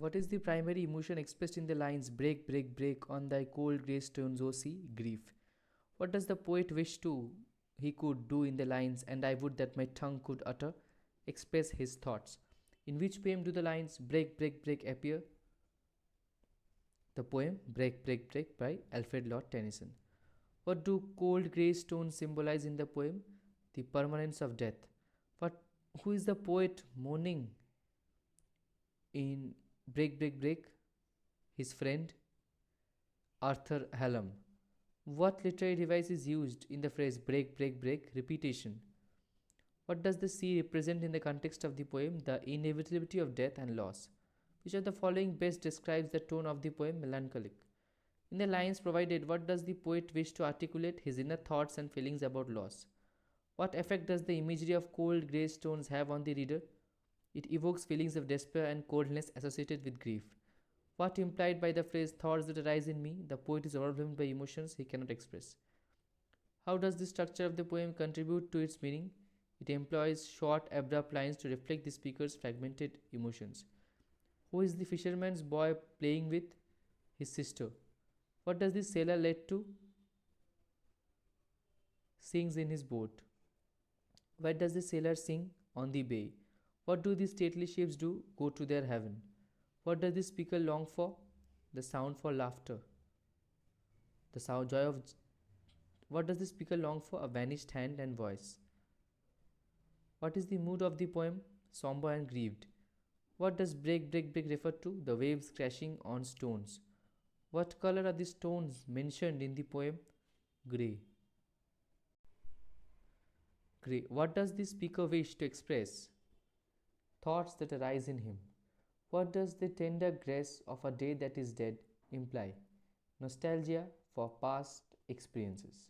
What is the primary emotion expressed in the lines break, break, break on thy cold grey stones, O sea? Grief. What does the poet wish to he could do in the lines and I would that my tongue could utter? Express his thoughts. In which poem do the lines break, break, break appear? The poem Break, Break, Break by Alfred Tennyson. What do cold grey stones symbolize in the poem? The permanence of death. But who is the poet mourning in Break, Break, Break? His friend Arthur Hallam. What literary device is used in the phrase break, break, break? Repetition. What does the sea represent in the context of the poem? The inevitability of death and loss. Which of the following best describes the tone of the poem? Melancholic. In the lines provided, what does the poet wish to articulate? His inner thoughts and feelings about loss. What effect does the imagery of cold grey stones have on the reader? It evokes feelings of despair and coldness associated with grief. What implied by the phrase thoughts that arise in me? The poet is overwhelmed by emotions he cannot express. How does the structure of the poem contribute to its meaning? It employs short, abrupt lines to reflect the speaker's fragmented emotions. Who is the fisherman's boy playing with? His sister. What does the sailor lead to? Sings in his boat. Where does the sailor sing? On the bay. What do the stately ships do? Go to their haven. What does the speaker long for? The sound for laughter. The sound joy of. What does the speaker long for? A vanished hand and voice. What is the mood of the poem? Somber and grieved. What does break, break, break refer to? The waves crashing on stones. What color are the stones mentioned in the poem? Grey. Grey. What does the speaker wish to express? Thoughts that arise in him. What does the tender grace of a day that is dead imply? Nostalgia for past experiences.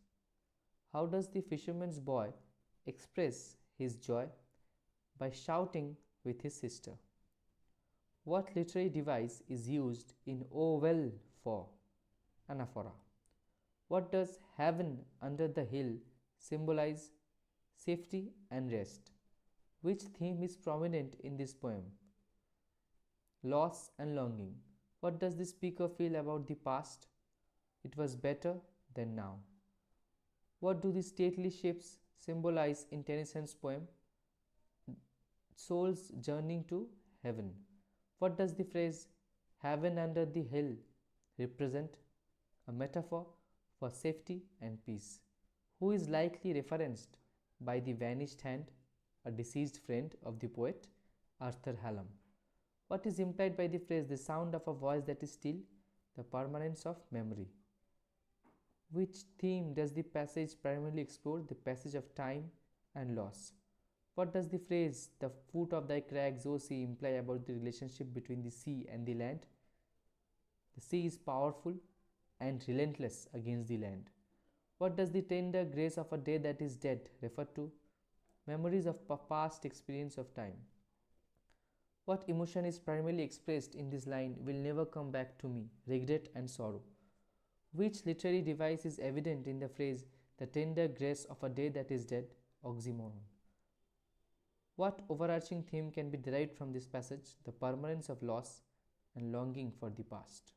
How does the fisherman's boy express his joy? By shouting with his sister. What literary device is used in "Oh well" for? Anaphora. What does heaven under the hill symbolize? Safety and rest. Which theme is prominent in this poem? Loss and longing. What does the speaker feel about the past? It was better than now. What do the stately ships symbolize in Tennyson's poem? Souls journeying to heaven. What does the phrase heaven under the hill represent? A metaphor for safety and peace. Who is likely referenced by the vanished hand? A deceased friend of the poet, Arthur Hallam. What is implied by the phrase the sound of a voice that is still? The permanence of memory. Which theme does the passage primarily explore? The passage of time and loss. What does the phrase the foot of thy crags, O sea, imply about the relationship between the sea and the land? The sea is powerful and relentless against the land. What does the tender grace of a day that is dead refer to? Memories of past experience of time. What emotion is primarily expressed in this line will never come back to me? Regret and sorrow. Which literary device is evident in the phrase the tender grace of a day that is dead? Oxymoron. What overarching theme can be derived from this passage? The permanence of loss and longing for the past.